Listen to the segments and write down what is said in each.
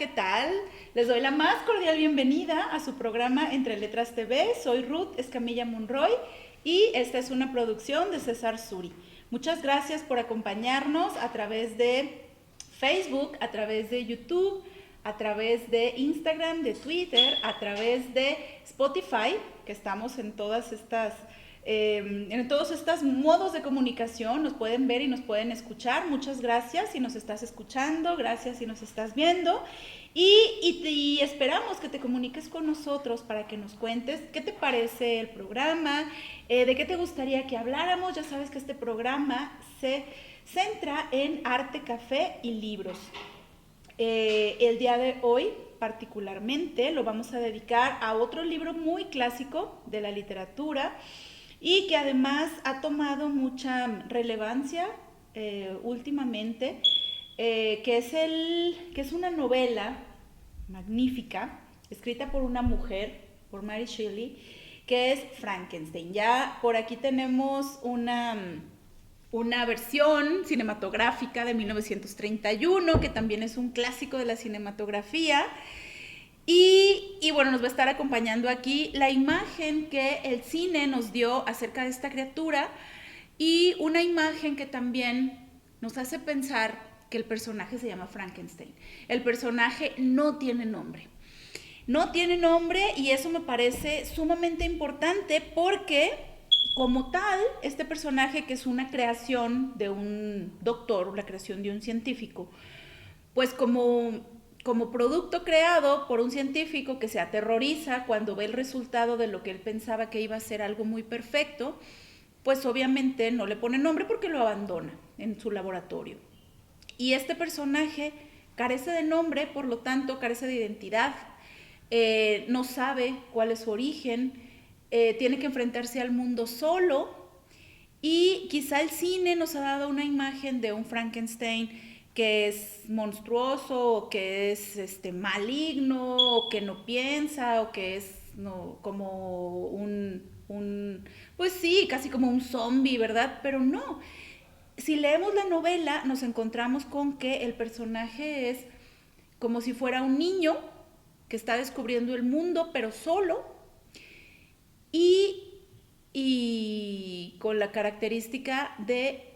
¿qué tal? Les doy la más cordial bienvenida a su programa Entre Letras TV. Soy Ruth Escamilla Monroy y esta es una producción de César Suri. Muchas gracias por acompañarnos a través de Facebook, a través de YouTube, a través de Instagram, de Twitter, a través de Spotify, que estamos en todas estas en todos estos modos de comunicación. Nos pueden ver y nos pueden escuchar. Muchas gracias si nos estás escuchando, gracias si nos estás viendo y esperamos que te comuniques con nosotros para que nos cuentes qué te parece el programa, de qué te gustaría que habláramos. Ya sabes que este programa se centra en arte, café y libros. El día de hoy particularmente lo vamos a dedicar a otro libro muy clásico de la literatura y que además ha tomado mucha relevancia últimamente, que es una novela magnífica, escrita por una mujer, por Mary Shelley, que es Frankenstein. Ya por aquí tenemos una versión cinematográfica de 1931, que también es un clásico de la cinematografía. Y bueno, nos va a estar acompañando aquí la imagen que el cine nos dio acerca de esta criatura y una imagen que también nos hace pensar que el personaje se llama Frankenstein. El personaje no tiene nombre. No tiene nombre y eso me parece sumamente importante porque, como tal, este personaje, que es una creación de un doctor, la creación de un científico, pues como producto creado por un científico que se aterroriza cuando ve el resultado de lo que él pensaba que iba a ser algo muy perfecto, pues obviamente no le pone nombre porque lo abandona en su laboratorio. Y este personaje carece de nombre, por lo tanto carece de identidad, no sabe cuál es su origen, tiene que enfrentarse al mundo solo. Y quizá el cine nos ha dado una imagen de un Frankenstein que es monstruoso, o que es maligno, o que no piensa, o que es como pues sí, casi como un zombie, ¿verdad? Pero no. Si leemos la novela, nos encontramos con que el personaje es como si fuera un niño que está descubriendo el mundo, pero solo, y con la característica de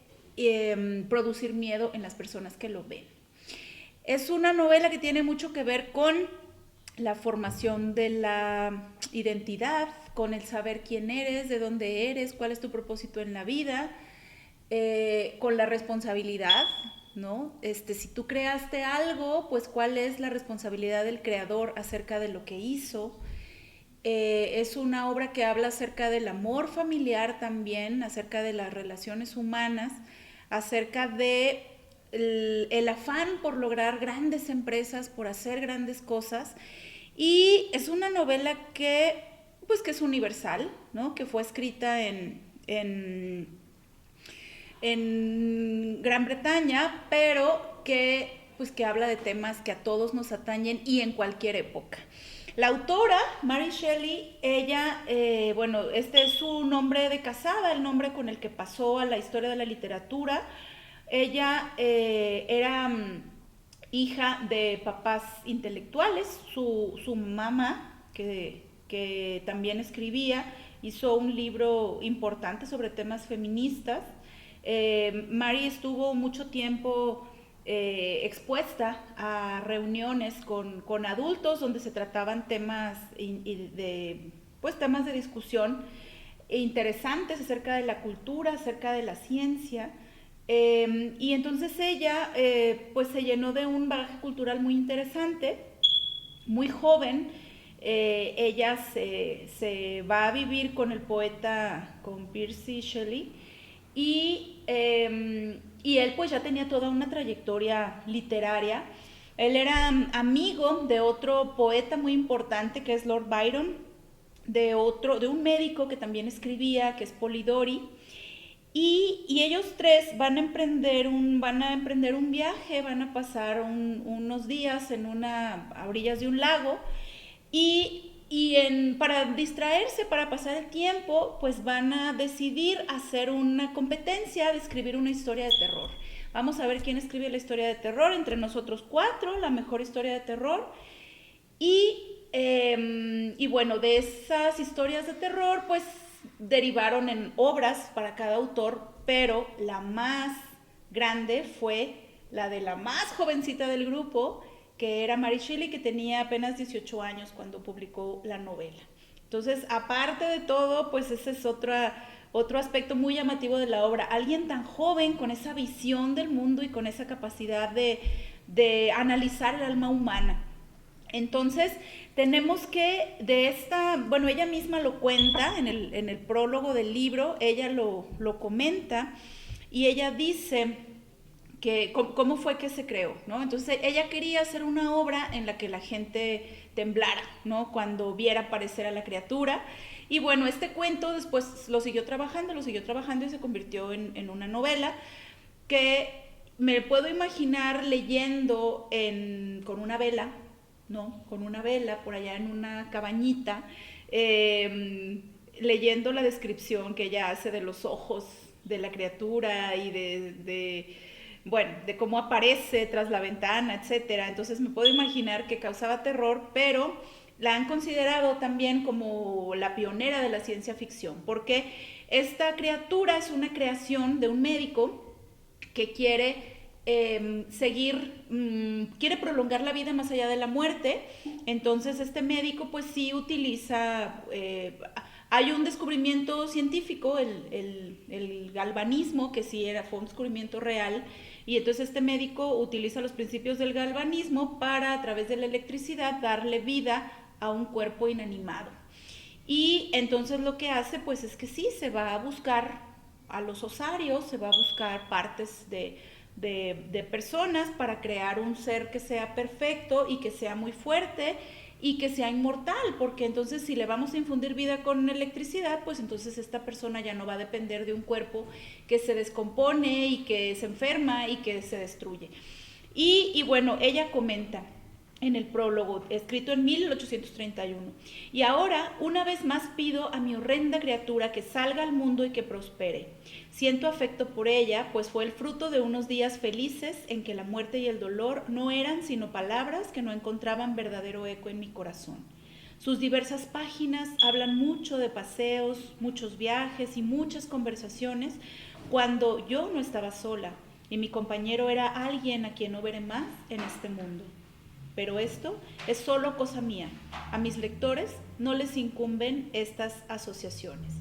producir miedo en las personas que lo ven. Es una novela que tiene mucho que ver con la formación de la identidad, con el saber quién eres, de dónde eres, cuál es tu propósito en la vida, con la responsabilidad, ¿no? Si tú creaste algo, pues cuál es la responsabilidad del creador acerca de lo que hizo. Es una obra que habla acerca del amor familiar también, acerca de las relaciones humanas, acerca de el afán por lograr grandes empresas, por hacer grandes cosas. Y es una novela que es universal, ¿no? Que fue escrita en Gran Bretaña, pero que habla de temas que a todos nos atañen y en cualquier época. La autora, Mary Shelley, ella, este es su nombre de casada, el nombre con el que pasó a la historia de la literatura. Ella era hija de papás intelectuales. Su mamá, que también escribía, hizo un libro importante sobre temas feministas. Mary estuvo mucho tiempo expuesta a reuniones con adultos donde se trataban temas temas de discusión interesantes acerca de la cultura, acerca de la ciencia. Y entonces ella se llenó de un bagaje cultural muy interesante, muy joven. Ella se va a vivir con el poeta, con Percy Shelley, y él pues ya tenía toda una trayectoria literaria. Él era amigo de otro poeta muy importante que es Lord Byron, de un médico que también escribía, que es Polidori. Y ellos tres van a emprender un viaje, van a pasar unos días a orillas de un lago, para distraerse, para pasar el tiempo, pues van a decidir hacer una competencia de escribir una historia de terror. Vamos a ver quién escribe la historia de terror. Entre nosotros 4, la mejor historia de terror. Y bueno, de esas historias de terror, pues derivaron en obras para cada autor, pero la más grande fue la de la más jovencita del grupo, que era Mary Shelley, que tenía apenas 18 años cuando publicó la novela. Entonces, aparte de todo, pues ese es otro aspecto muy llamativo de la obra. Alguien tan joven, con esa visión del mundo y con esa capacidad de analizar el alma humana. Entonces, tenemos que bueno, ella misma lo cuenta en el prólogo del libro, ella lo comenta, y ella dice que cómo fue que se creó, ¿no? Entonces ella quería hacer una obra en la que la gente temblara, ¿no? Cuando viera aparecer a la criatura. Y bueno, este cuento después lo siguió trabajando y se convirtió en una novela que me puedo imaginar leyendo con una vela, ¿no? Con una vela por allá en una cabañita, leyendo la descripción que ella hace de los ojos de la criatura y bueno, de cómo aparece tras la ventana, etcétera. Entonces me puedo imaginar que causaba terror, pero la han considerado también como la pionera de la ciencia ficción, porque esta criatura es una creación de un médico que quiere quiere prolongar la vida más allá de la muerte. Entonces este médico pues sí utiliza, hay un descubrimiento científico, el galvanismo, que sí fue un descubrimiento real, y entonces este médico utiliza los principios del galvanismo para, a través de la electricidad, darle vida a un cuerpo inanimado. Y entonces lo que hace pues es que sí, se va a buscar a los osarios, se va a buscar partes de personas para crear un ser que sea perfecto y que sea muy fuerte y que sea inmortal, porque entonces si le vamos a infundir vida con electricidad, pues entonces esta persona ya no va a depender de un cuerpo que se descompone y que se enferma y que se destruye. Y bueno, ella comenta en el prólogo, escrito en 1831. Y ahora, una vez más pido a mi horrenda criatura que salga al mundo y que prospere. Siento afecto por ella, pues fue el fruto de unos días felices en que la muerte y el dolor no eran sino palabras que no encontraban verdadero eco en mi corazón. Sus diversas páginas hablan mucho de paseos, muchos viajes y muchas conversaciones, cuando yo no estaba sola y mi compañero era alguien a quien no veré más en este mundo. Pero esto es solo cosa mía. A mis lectores no les incumben estas asociaciones.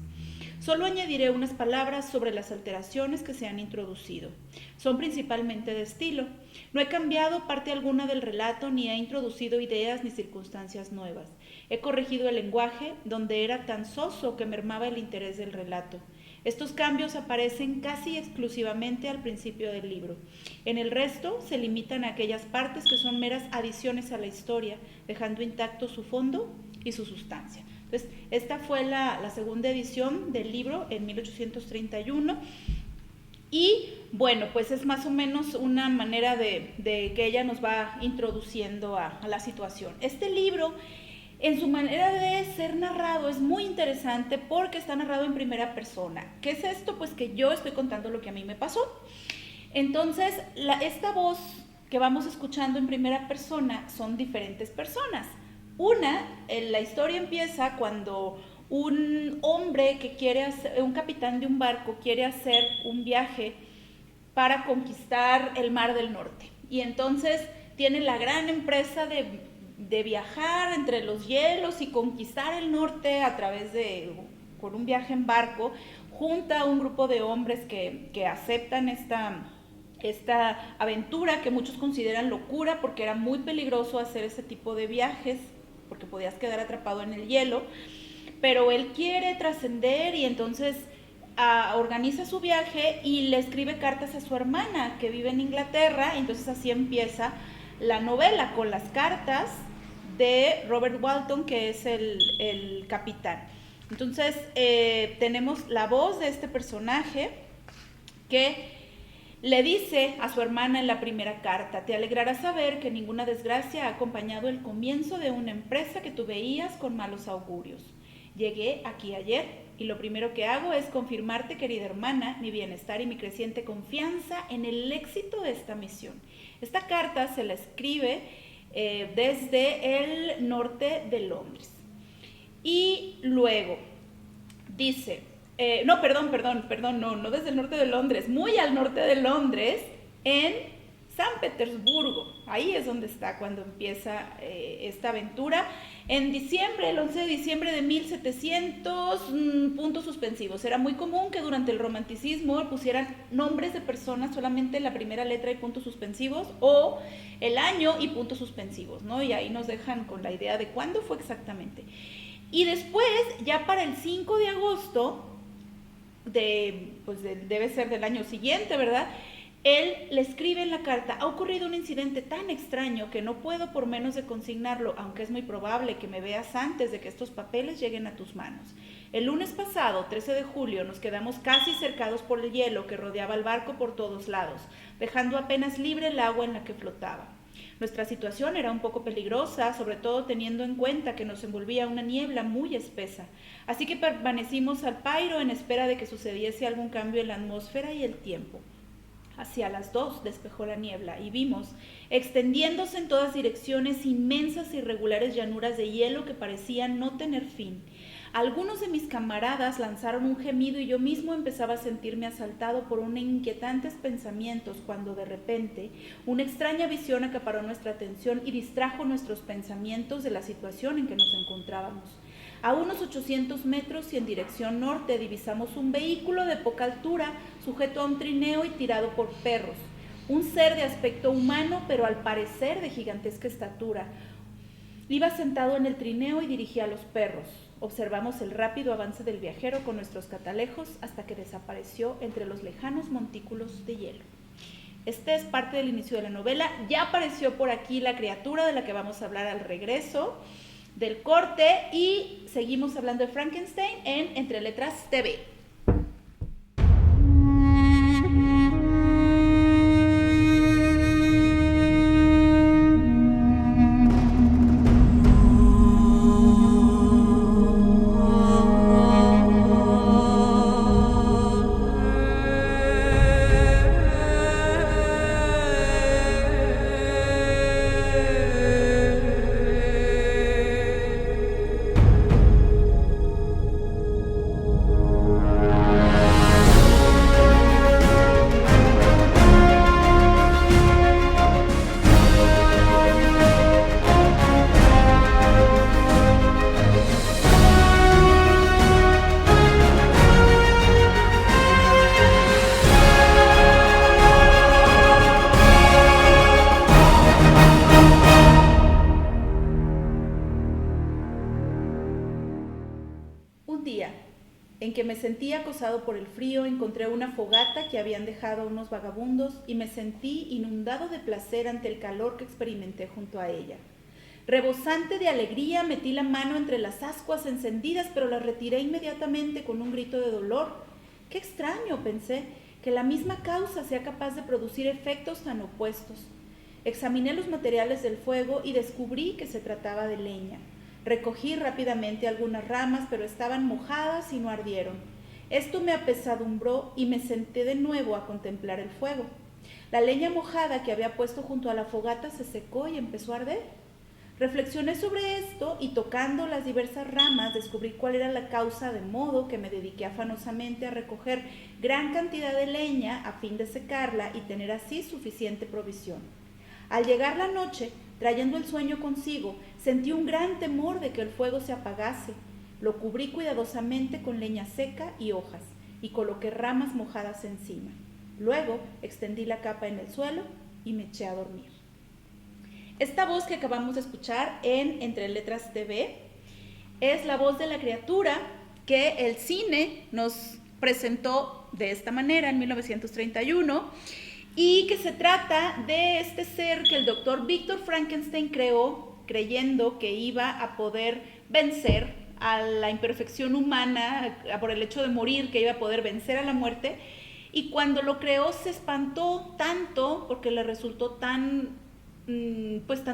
Solo añadiré unas palabras sobre las alteraciones que se han introducido. Son principalmente de estilo. No he cambiado parte alguna del relato ni he introducido ideas ni circunstancias nuevas. He corregido el lenguaje donde era tan soso que mermaba el interés del relato. Estos cambios aparecen casi exclusivamente al principio del libro. En el resto se limitan a aquellas partes que son meras adiciones a la historia, dejando intacto su fondo y su sustancia. Entonces, esta fue la segunda edición del libro en 1831. Y bueno, pues es más o menos una manera de que ella nos va introduciendo a la situación. Este libro, en su manera de ser narrado, es muy interesante porque está narrado en primera persona. ¿Qué es esto? Pues que yo estoy contando lo que a mí me pasó. Entonces, esta voz que vamos escuchando en primera persona son diferentes personas. La historia empieza cuando un hombre que quiere hacer, un capitán de un barco quiere hacer un viaje para conquistar el Mar del Norte. Y entonces tiene la gran empresa de viajar entre los hielos y conquistar el norte con un viaje en barco, junta a un grupo de hombres que aceptan esta aventura que muchos consideran locura porque era muy peligroso hacer ese tipo de viajes porque podías quedar atrapado en el hielo, pero él quiere trascender y entonces organiza su viaje y le escribe cartas a su hermana que vive en Inglaterra. Entonces así empieza la novela, con las cartas de Robert Walton, que es el capitán. Entonces tenemos la voz de este personaje que le dice a su hermana en la primera carta: te alegrará saber que ninguna desgracia ha acompañado el comienzo de una empresa que tú veías con malos augurios. Llegué aquí ayer y lo primero que hago es confirmarte, querida hermana, mi bienestar y mi creciente confianza en el éxito de esta misión. Esta carta se la escribe desde el norte de Londres. Y luego dice, no desde el norte de Londres, muy al norte de Londres, en San Petersburgo. Ahí es donde está cuando empieza esta aventura. En diciembre, el 11 de diciembre de 1700, puntos suspensivos. Era muy común que durante el romanticismo pusieran nombres de personas solamente la primera letra y puntos suspensivos, o el año y puntos suspensivos, ¿no? Y ahí nos dejan con la idea de cuándo fue exactamente. Y después, ya para el 5 de agosto, debe ser del año siguiente, ¿verdad? Él le escribe en la carta: ha ocurrido un incidente tan extraño que no puedo por menos de consignarlo, aunque es muy probable que me veas antes de que estos papeles lleguen a tus manos. El lunes pasado, 13 de julio, nos quedamos casi cercados por el hielo que rodeaba el barco por todos lados, dejando apenas libre el agua en la que flotaba. Nuestra situación era un poco peligrosa, sobre todo teniendo en cuenta que nos envolvía una niebla muy espesa, así que permanecimos al pairo en espera de que sucediese algún cambio en la atmósfera y el tiempo. Hacia las 2 despejó la niebla y vimos, extendiéndose en todas direcciones, inmensas e irregulares llanuras de hielo que parecían no tener fin. Algunos de mis camaradas lanzaron un gemido y yo mismo empezaba a sentirme asaltado por inquietantes pensamientos cuando de repente una extraña visión acaparó nuestra atención y distrajo nuestros pensamientos de la situación en que nos encontrábamos. A unos 800 metros y en dirección norte divisamos un vehículo de poca altura sujeto a un trineo y tirado por perros. Un ser de aspecto humano, pero al parecer de gigantesca estatura. Iba sentado en el trineo y dirigía a los perros. Observamos el rápido avance del viajero con nuestros catalejos hasta que desapareció entre los lejanos montículos de hielo. Este es parte del inicio de la novela. Ya apareció por aquí la criatura de la que vamos a hablar al regreso del corte y seguimos hablando de Frankenstein en Entre Letras TV. En que me sentí acosado por el frío, encontré una fogata que habían dejado unos vagabundos y me sentí inundado de placer ante el calor que experimenté junto a ella. Rebosante de alegría, metí la mano entre las ascuas encendidas, pero las retiré inmediatamente con un grito de dolor. ¡Qué extraño!, pensé, que la misma causa sea capaz de producir efectos tan opuestos. Examiné los materiales del fuego y descubrí que se trataba de leña. Recogí rápidamente algunas ramas, pero estaban mojadas y no ardieron. Esto me apesadumbró y me senté de nuevo a contemplar el fuego. La leña mojada que había puesto junto a la fogata se secó y empezó a arder. Reflexioné sobre esto y tocando las diversas ramas descubrí cuál era la causa, de modo que me dediqué afanosamente a recoger gran cantidad de leña a fin de secarla y tener así suficiente provisión. Al llegar la noche, trayendo el sueño consigo, sentí un gran temor de que el fuego se apagase. Lo cubrí cuidadosamente con leña seca y hojas y coloqué ramas mojadas encima. Luego extendí la capa en el suelo y me eché a dormir. Esta voz que acabamos de escuchar en Entre Letras TV es la voz de la criatura que el cine nos presentó de esta manera en 1931 y que se trata de este ser que el doctor Víctor Frankenstein creó creyendo que iba a poder vencer a la imperfección humana por el hecho de morir, que iba a poder vencer a la muerte, y cuando lo creó se espantó tanto porque le resultó tan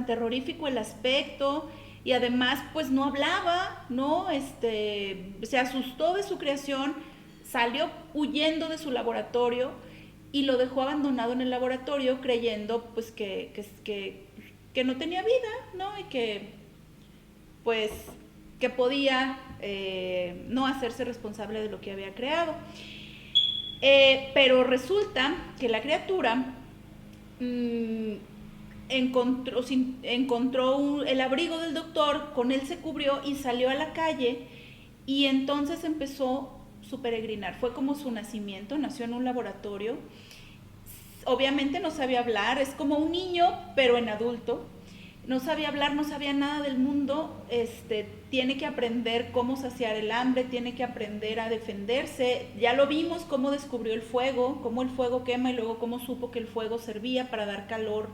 terrorífico el aspecto, y además pues no hablaba, ¿no? Se asustó de su creación, salió huyendo de su laboratorio y lo dejó abandonado en el laboratorio creyendo pues que no tenía vida, ¿no? Y que pues que podía no hacerse responsable de lo que había creado. Pero resulta que la criatura encontró el abrigo del doctor, con él se cubrió y salió a la calle y entonces empezó su peregrinar. Fue como su nacimiento, nació en un laboratorio. Obviamente no sabía hablar, es como un niño, pero en adulto. No sabía hablar, no sabía nada del mundo, tiene que aprender cómo saciar el hambre, tiene que aprender a defenderse. Ya lo vimos cómo descubrió el fuego, cómo el fuego quema y luego cómo supo que el fuego servía para dar calor,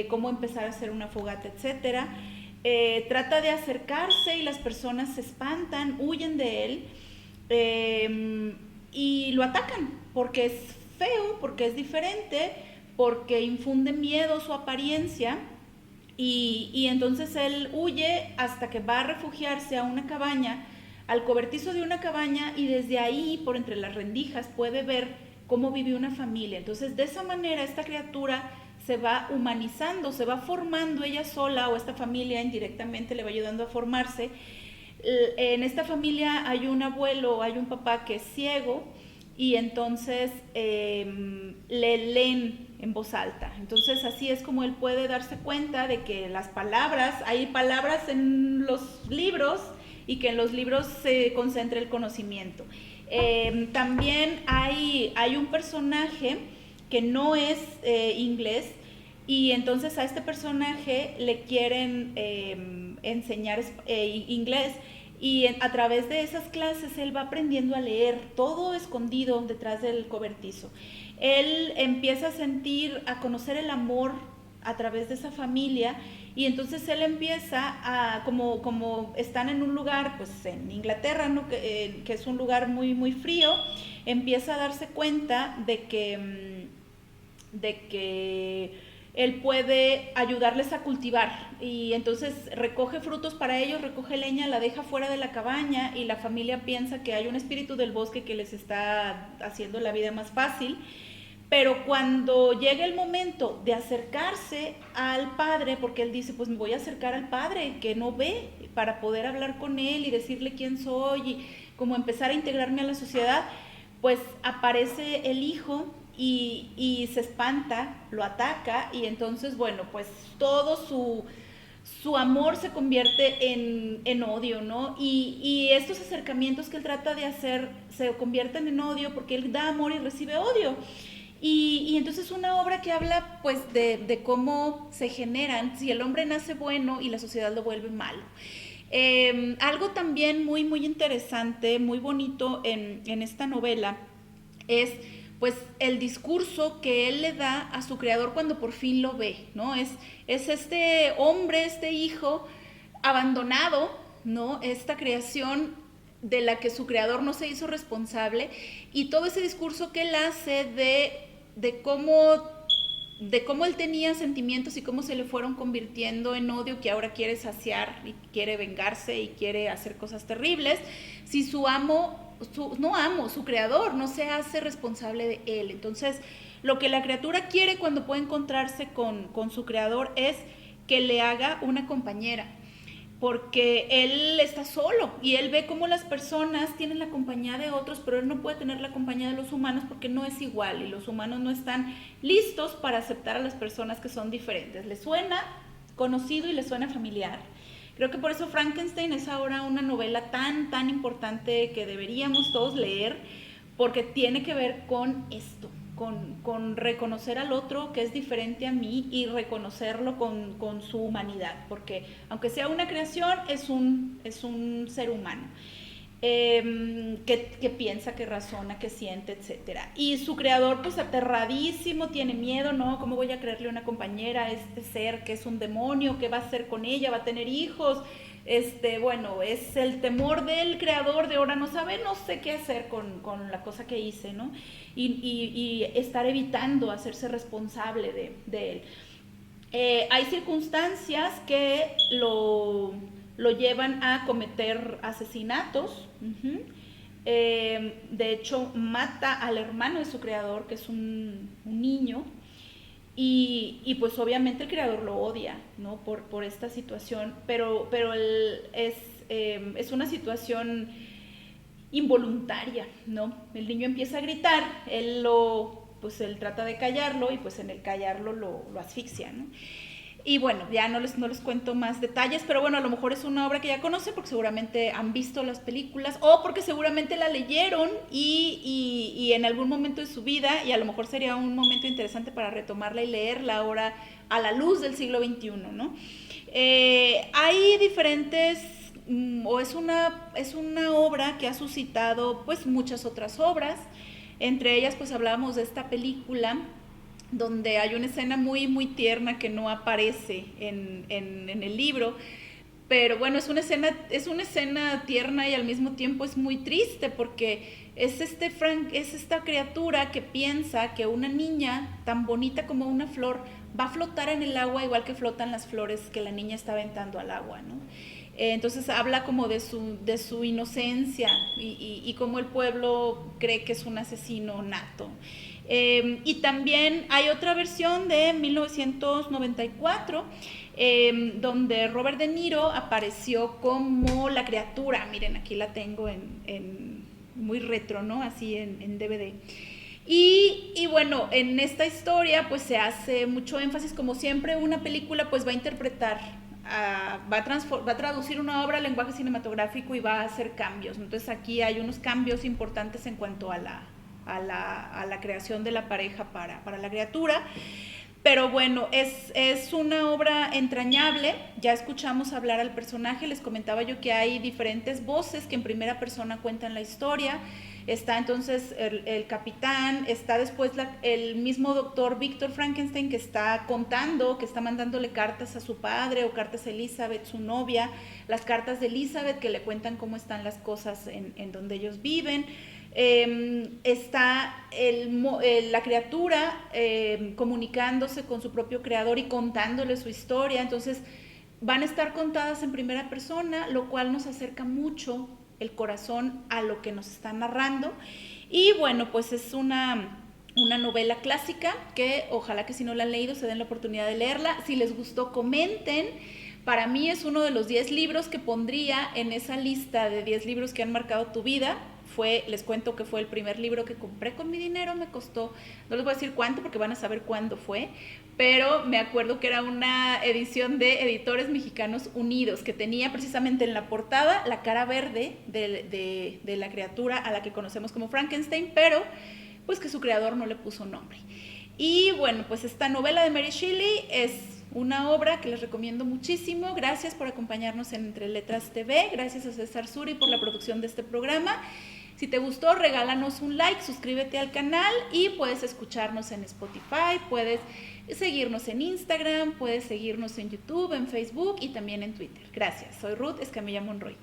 cómo empezar a hacer una fogata, etc. Trata de acercarse y las personas se espantan, huyen de él y lo atacan porque es feo, porque es diferente, porque infunde miedo su apariencia. Y entonces él huye hasta que va a refugiarse a una cabaña, al cobertizo de una cabaña, y desde ahí, por entre las rendijas, puede ver cómo vive una familia. Entonces, de esa manera, esta criatura se va humanizando, se va formando ella sola, o esta familia indirectamente le va ayudando a formarse. En esta familia hay un abuelo, hay un papá que es ciego, y entonces le leen en voz alta. Entonces así es como él puede darse cuenta de que las palabras, hay palabras en los libros y que en los libros se concentra el conocimiento. También hay un personaje que no es inglés, y entonces a este personaje le quieren enseñar inglés, y a través de esas clases él va aprendiendo a leer, todo escondido detrás del cobertizo. Él empieza a sentir, a conocer el amor a través de esa familia, y entonces él empieza a, como están en un lugar, pues en Inglaterra, ¿no? que es un lugar muy, muy frío, empieza a darse cuenta de que él puede ayudarles a cultivar, y entonces recoge frutos para ellos, recoge leña, la deja fuera de la cabaña, y la familia piensa que hay un espíritu del bosque que les está haciendo la vida más fácil. Pero cuando llega el momento de acercarse al padre, porque él dice, pues me voy a acercar al padre que no ve, para poder hablar con él y decirle quién soy y como empezar a integrarme a la sociedad, pues aparece el hijo y se espanta, lo ataca, y entonces, bueno, pues todo su amor se convierte en odio, ¿no? Y estos acercamientos que él trata de hacer se convierten en odio porque él da amor y recibe odio. Y entonces una obra que habla pues de cómo se generan, si el hombre nace bueno y la sociedad lo vuelve malo. Algo también muy, muy interesante, muy bonito en esta novela es pues el discurso que él le da a su creador cuando por fin lo ve, ¿no? Es este hombre, este hijo abandonado, ¿no? Esta creación de la que su creador no se hizo responsable, y todo ese discurso que él hace de cómo él tenía sentimientos y cómo se le fueron convirtiendo en odio, que ahora quiere saciar y quiere vengarse y quiere hacer cosas terribles, si su creador no se hace responsable de él. Entonces, lo que la criatura quiere cuando puede encontrarse con su creador es que le haga una compañera, porque él está solo y él ve cómo las personas tienen la compañía de otros, pero él no puede tener la compañía de los humanos porque no es igual, y los humanos no están listos para aceptar a las personas que son diferentes. Les suena conocido y les suena familiar. Creo que por eso Frankenstein es ahora una novela tan, tan importante que deberíamos todos leer, porque tiene que ver con esto, con reconocer al otro que es diferente a mí y reconocerlo con su humanidad, porque aunque sea una creación, es un ser humano. Que piensa, que razona, que siente, etcétera. Y su creador, pues aterradísimo, tiene miedo, ¿no? ¿Cómo voy a creerle una compañera a este ser que es un demonio? ¿Qué va a hacer con ella? ¿Va a tener hijos? Bueno, es el temor del creador de ahora no sabe, no sé qué hacer con la cosa que hice, ¿no? Y estar evitando hacerse responsable de él. Hay circunstancias que lo llevan a cometer asesinatos. Uh-huh. De hecho, mata al hermano de su creador, que es un niño, y pues obviamente el creador lo odia, ¿no? Por esta situación, pero es una situación involuntaria, ¿no? El niño empieza a gritar, pues él trata de callarlo y pues en el callarlo lo asfixia, ¿no? Y bueno, ya no les cuento más detalles, pero bueno, a lo mejor es una obra que ya conocen porque seguramente han visto las películas o porque seguramente la leyeron y en algún momento de su vida, y a lo mejor sería un momento interesante para retomarla y leerla ahora a la luz del siglo XXI, ¿no? Hay diferentes, o es una obra que ha suscitado pues muchas otras obras. Entre ellas pues hablábamos de esta película donde hay una escena muy muy tierna que no aparece en el libro, pero bueno, es una escena tierna y al mismo tiempo es muy triste porque es esta criatura que piensa que una niña tan bonita como una flor va a flotar en el agua igual que flotan las flores que la niña está aventando al agua, ¿no? Entonces habla como de su inocencia y cómo el pueblo cree que es un asesino nato. Y también hay otra versión de 1994 donde Robert De Niro apareció como la criatura. Miren, aquí la tengo en muy retro, ¿no? Así en DVD. Y bueno, en esta historia pues se hace mucho énfasis, como siempre una película pues va a interpretar, va a traducir una obra al lenguaje cinematográfico y va a hacer cambios. Entonces aquí hay unos cambios importantes en cuanto a la creación de la pareja para la criatura. Pero bueno, es una obra entrañable. Ya escuchamos hablar al personaje. Les comentaba yo que hay diferentes voces que en primera persona cuentan la historia. Está entonces el capitán, está después el mismo doctor Víctor Frankenstein que está contando, que está mandándole cartas a su padre o cartas a Elizabeth, su novia, las cartas de Elizabeth que le cuentan cómo están las cosas en donde ellos viven. Está la criatura comunicándose con su propio creador y contándole su historia. Entonces van a estar contadas en primera persona, lo cual nos acerca mucho el corazón a lo que nos está narrando. Y bueno, pues es una novela clásica que ojalá que si no la han leído se den la oportunidad de leerla. Si les gustó, comenten. Para mí es uno de los 10 libros que pondría en esa lista de 10 libros que han marcado tu vida. Les cuento que fue el primer libro que compré con mi dinero, me costó, no les voy a decir cuánto porque van a saber cuándo fue, pero me acuerdo que era una edición de Editores Mexicanos Unidos, que tenía precisamente en la portada la cara verde de la criatura a la que conocemos como Frankenstein, pero pues que su creador no le puso nombre. Y bueno, pues esta novela de Mary Shelley es una obra que les recomiendo muchísimo. Gracias por acompañarnos en Entre Letras TV, gracias a César Suri por la producción de este programa. Si te gustó, regálanos un like, suscríbete al canal y puedes escucharnos en Spotify, puedes seguirnos en Instagram, puedes seguirnos en YouTube, en Facebook y también en Twitter. Gracias, soy Ruth Escamilla Monroy.